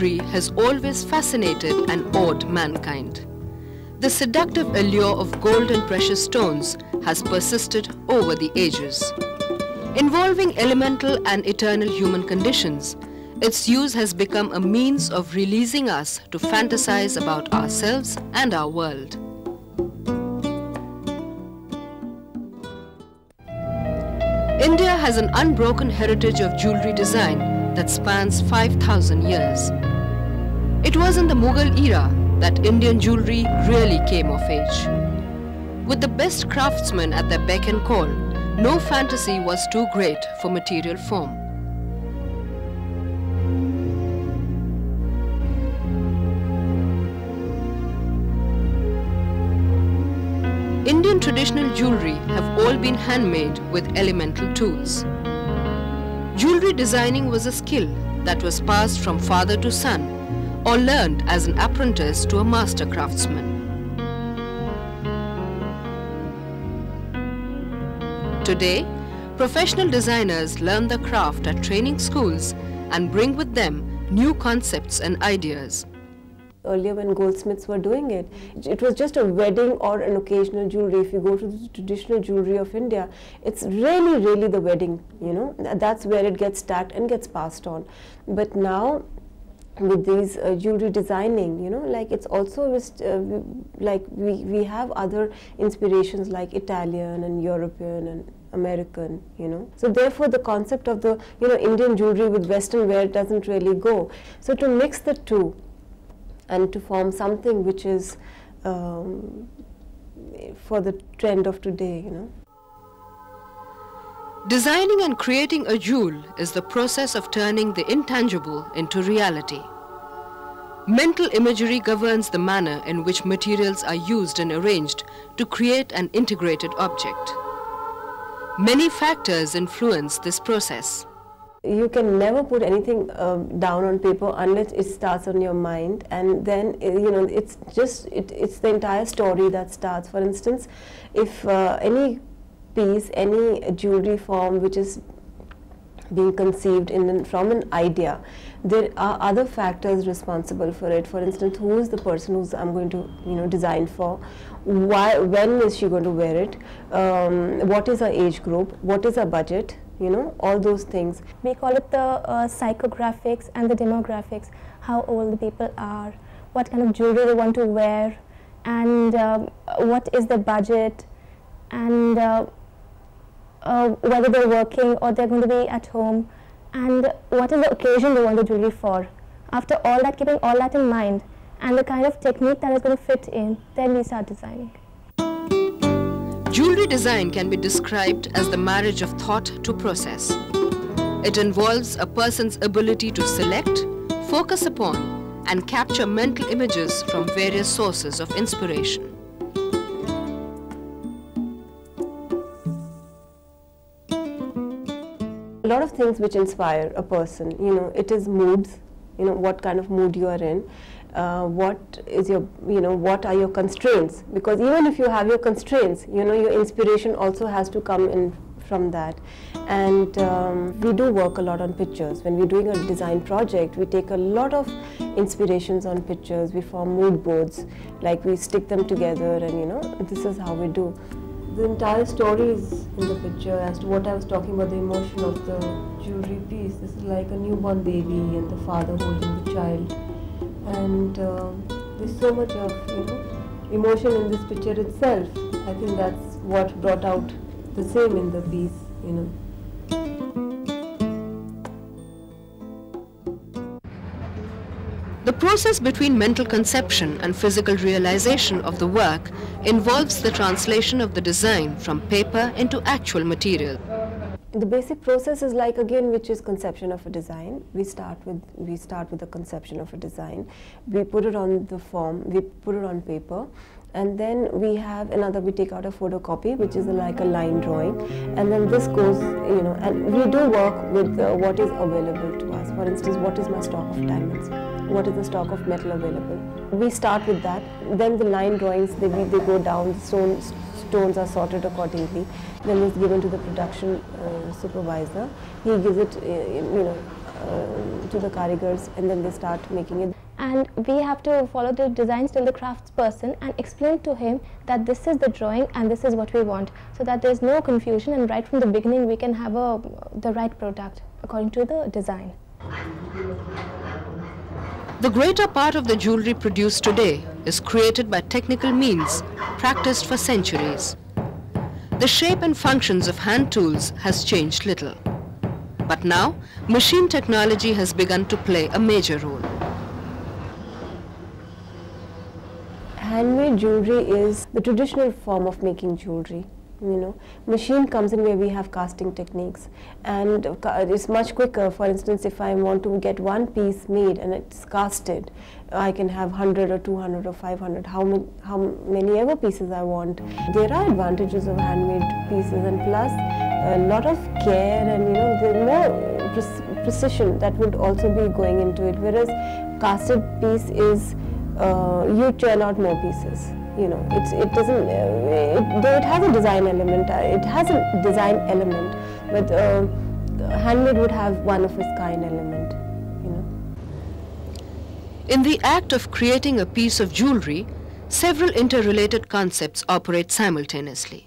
jewelry has always fascinated and awed mankind. The seductive allure of gold and precious stones has persisted over the ages. Involving elemental and eternal human conditions, its use has become a means of releasing us to fantasize about ourselves and our world. India has an unbroken heritage of jewelry design that spans 5,000 years. It was in the Mughal era that Indian jewelry really came of age. With the best craftsmen at their beck and call, no fantasy was too great for material form. Indian traditional jewelry have all been handmade with elemental tools. Jewelry designing was a skill that was passed from father to son or learned as an apprentice to a master craftsman. Today, professional designers learn the craft at training schools and bring with them new concepts and ideas. Earlier when goldsmiths were doing it, it was just a wedding or an occasional jewelry. If you go to the traditional jewelry of India, it's really the wedding, you know. That's where it gets stacked and gets passed on. But now, with these jewelry designing, you know, like it's also like we have other inspirations like Italian and European and American, you know. So therefore the concept of the, you know, Indian jewelry with Western wear doesn't really go. So to mix the two and to form something which is for the trend of today, you know. Designing and creating a jewel is the process of turning the intangible into reality. Mental imagery governs the manner in which materials are used and arranged to create an integrated object. Many factors influence this process. You can never put anything down on paper unless it starts on your mind, and then you know, it's the entire story that starts. For instance, if any piece, any jewelry form which is being conceived from an idea, there are other factors responsible for it. For instance, who is the person who's I'm going to, you know, design for? Why? When is she going to wear it? What is her age group? What is her budget? You know, all those things. We call it the psychographics and the demographics, how old the people are, what kind of jewelry they want to wear, and what is the budget, and whether they're working or they're going to be at home, and what is the occasion they want the jewelry for. After all that, keeping all that in mind and the kind of technique that is going to fit in, then we start designing. Jewelry design can be described as the marriage of thought to process. It involves a person's ability to select, focus upon, and capture mental images from various sources of inspiration. A lot of things which inspire a person, you know, it is moods, you know, what kind of mood you are in. What is your, you know, what are your constraints? Because even if you have your constraints, you know, your inspiration also has to come in from that. And we do work a lot on pictures. When we're doing a design project, we take a lot of inspirations on pictures. We form mood boards, like we stick them together, and you know, this is how we do. The entire story is in the picture. As to what I was talking about, the emotion of the jewelry piece. This is like a newborn baby and the father holding the child. And there's so much of, you know, emotion in this picture itself. I think that's what brought out the same in the piece, you know. The process between mental conception and physical realization of the work involves the translation of the design from paper into actual material. The basic process is like, again, which is conception of a design. We start with the conception of a design. We put it on the form, we put it on paper, and then we take out a photocopy, which is like a line drawing, and then this goes, you know, and we do work with what is available to us. For instance, what is my stock of diamonds? What is the stock of metal available? We start with that. Then the line drawings, they go down, the stones are sorted accordingly. Then it's given to the production supervisor. He gives it, you know, to the karigars, and then they start making it. And we have to follow the design till the craftsperson and explain to him that this is the drawing and this is what we want, so that there is no confusion, and right from the beginning we can have the right product according to the design. The greater part of the jewellery produced today is created by technical means practiced for centuries. The shape and functions of hand tools has changed little. But now, machine technology has begun to play a major role. Handmade jewelry is the traditional form of making jewelry. Machine comes in where we have casting techniques, and it's much quicker. For instance, if I want to get one piece made and it's casted, I can have 100 or 200 or 500, how many ever pieces I want. There are advantages of handmade pieces, and plus a lot of care, and the more precision that would also be going into it, whereas casted piece is you churn out more pieces. It doesn't, though it has a design element, but handmade would have one of its kind element, In the act of creating a piece of jewellery, several interrelated concepts operate simultaneously.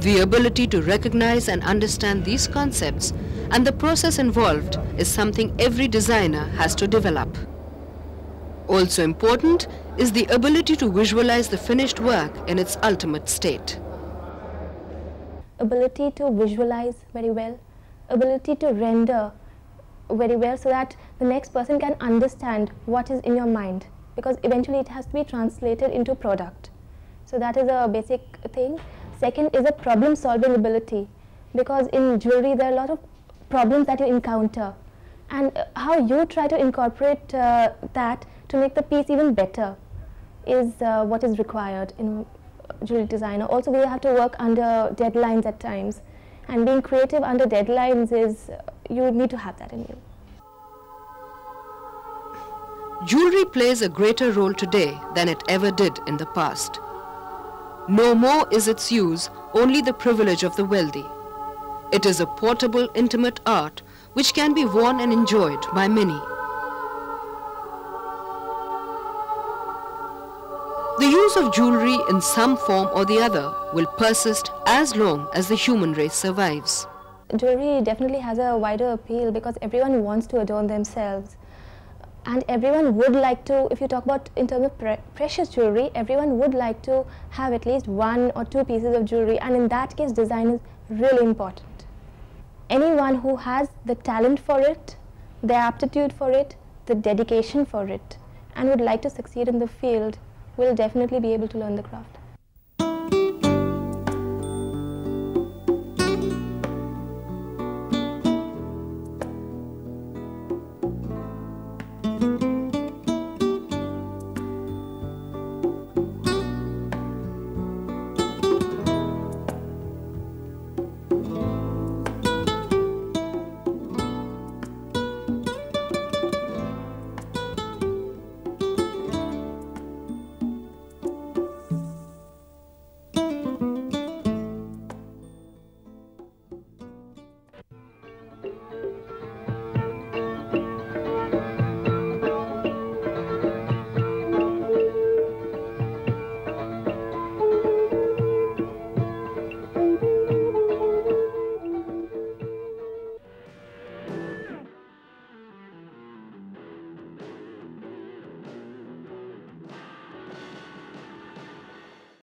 The ability to recognize and understand these concepts and the process involved is something every designer has to develop. Also important is the ability to visualize the finished work in its ultimate state. Ability to visualize very well, ability to render very well, so that the next person can understand what is in your mind, because eventually it has to be translated into product. So that is a basic thing. Second is a problem solving ability, because in jewelry there are a lot of problems that you encounter, and how you try to incorporate that to make the piece even better is what is required in jewelry designer. Also, we have to work under deadlines at times, and being creative under deadlines is, you need to have that in you. Jewellery plays a greater role today than it ever did in the past. No more is its use only the privilege of the wealthy. It is a portable, intimate art which can be worn and enjoyed by many. The use of jewellery in some form or the other will persist as long as the human race survives. Jewelry definitely has a wider appeal because everyone wants to adorn themselves. And everyone would like to, if you talk about in terms of precious jewelry, everyone would like to have at least 1 or 2 pieces of jewelry, and in that case design is really important. Anyone who has the talent for it, the aptitude for it, the dedication for it, and would like to succeed in the field will definitely be able to learn the craft.